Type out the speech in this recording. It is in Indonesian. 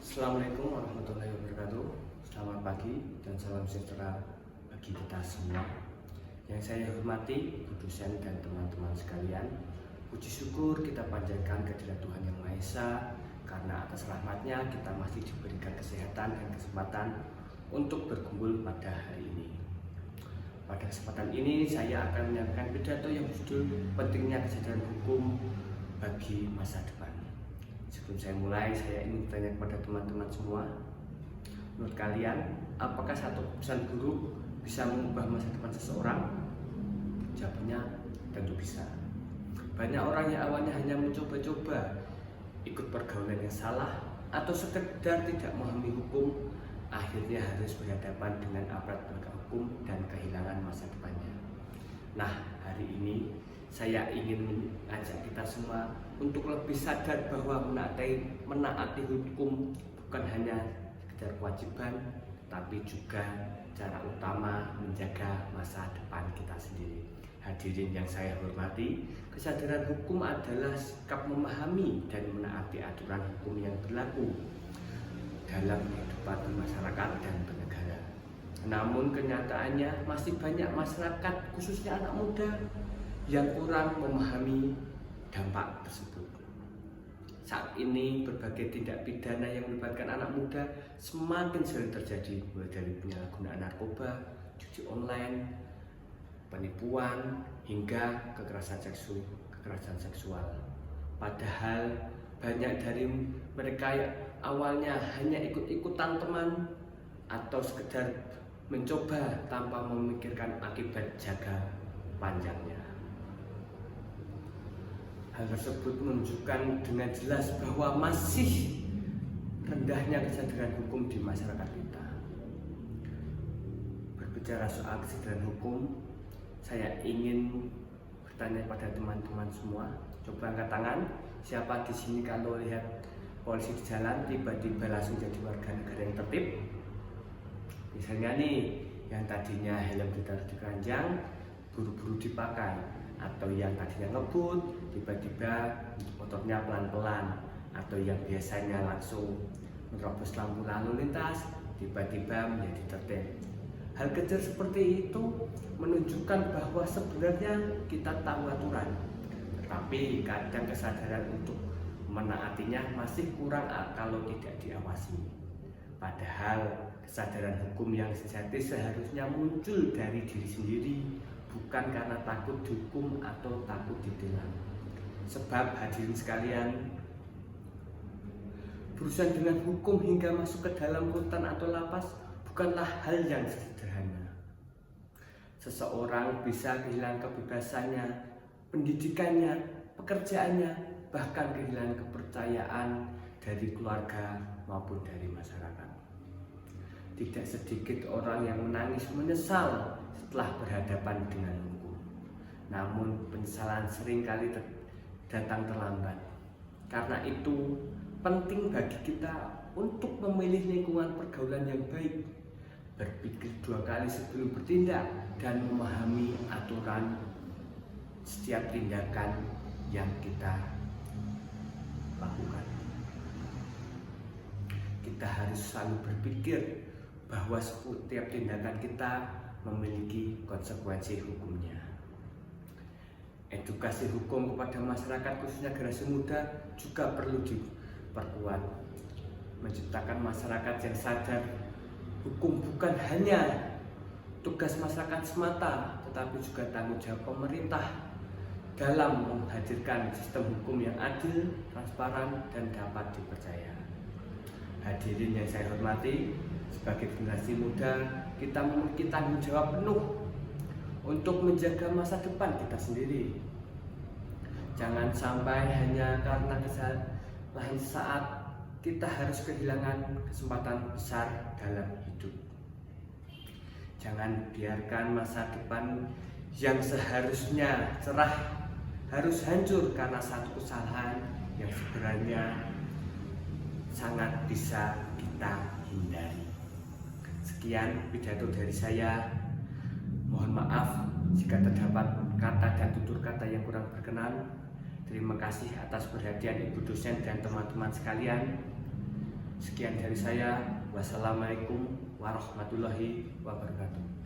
Assalamualaikum warahmatullahi wabarakatuh. Selamat pagi dan salam sejahtera bagi kita semua. Yang saya hormati, Bu dosen dan teman-teman sekalian, puji syukur kita panjatkan kehadirat Tuhan Yang Maha Esa, karena atas rahmatnya kita masih diberikan kesehatan dan kesempatan untuk berkumpul pada hari ini. Pada kesempatan ini saya akan menyampaikan pidato yang berjudul Pentingnya Kesadaran Hukum bagi Masa Depan. Sebelum saya mulai, saya ingin bertanya kepada teman-teman semua, menurut kalian, apakah satu keputusan buruk bisa mengubah masa depan seseorang? Jawabnya tentu bisa. Banyak orang yang awalnya hanya mencoba-coba ikut pergaulan yang salah atau sekedar tidak memahami hukum, akhirnya harus berhadapan dengan aparat penegak hukum dan kehilangan masa depannya. Nah, hari ini saya ingin mengajak kita semua untuk lebih sadar bahwa menaati hukum bukan hanya sekedar kewajiban, tapi juga cara utama menjaga masa depan kita sendiri. Hadirin yang saya hormati, kesadaran hukum adalah sikap memahami dan menaati aturan hukum yang berlaku dalam kehidupan masyarakat dan bernegara. Namun kenyataannya masih banyak masyarakat, khususnya anak muda, yang kurang memahami dampak tersebut. Saat ini berbagai tindak pidana yang melibatkan anak muda semakin sering terjadi, mulai dari penyalahgunaan narkoba, judi online, penipuan, hingga kekerasan seksual. Padahal banyak dari mereka yang awalnya hanya ikut-ikutan teman atau sekedar mencoba tanpa memikirkan akibat jangka panjangnya. Hal tersebut menunjukkan dengan jelas bahwa masih rendahnya kesadaran hukum di masyarakat kita. Berbicara soal kesadaran hukum, saya ingin bertanya pada teman-teman semua. Coba angkat tangan, siapa di sini kalau lihat polisi di jalan tiba-tiba langsung jadi warga negara yang tertib? Misalnya nih, yang tadinya helm ditaruh di keranjang, buru-buru dipakai, atau yang tadinya ngebut, tiba-tiba motornya pelan-pelan, atau yang biasanya langsung menerobos lampu lalu lintas, tiba-tiba menjadi tertib. Hal kecil seperti itu menunjukkan bahwa sebenarnya kita tahu aturan, tetapi kadang kesadaran untuk menaatinya masih kurang kalau tidak diawasi. Padahal kesadaran hukum yang sejati seharusnya muncul dari diri sendiri, bukan karena takut dihukum atau takut ditilang. Sebab hadirin sekalian, berurusan dengan hukum hingga masuk ke dalam rutan atau lapas bukanlah hal yang sederhana. Seseorang bisa kehilangan kebebasannya, pendidikannya, pekerjaannya, bahkan kehilangan kepercayaan dari keluarga maupun dari masyarakat. Tidak sedikit orang yang menangis menyesal setelah berhadapan dengan hukum. Namun penyesalan seringkali datang terlambat. Karena itu penting bagi kita untuk memilih lingkungan pergaulan yang baik, berpikir dua kali sebelum bertindak, dan memahami aturan setiap tindakan yang kita lakukan. Kita harus selalu berpikir bahwa setiap tindakan kita memiliki konsekuensi hukumnya. Edukasi hukum kepada masyarakat, khususnya generasi muda, juga perlu diperkuat. Menciptakan masyarakat yang sadar hukum bukan hanya tugas masyarakat semata, tetapi juga tanggung jawab pemerintah dalam menghadirkan sistem hukum yang adil, transparan, dan dapat dipercaya. Hadirin yang saya hormati, sebagai generasi muda, kita memiliki tanggung jawab penuh untuk menjaga masa depan kita sendiri. Jangan sampai hanya karena kesalahan saat kita harus kehilangan kesempatan besar dalam hidup. Jangan biarkan masa depan yang seharusnya cerah harus hancur karena satu kesalahan yang sebenarnya sangat bisa kita hindari. Sekian pidato dari saya. Mohon maaf jika terdapat kata dan tutur kata yang kurang berkenan. Terima kasih atas perhatian Ibu dosen dan teman-teman sekalian. Sekian dari saya. Wassalamualaikum warahmatullahi wabarakatuh.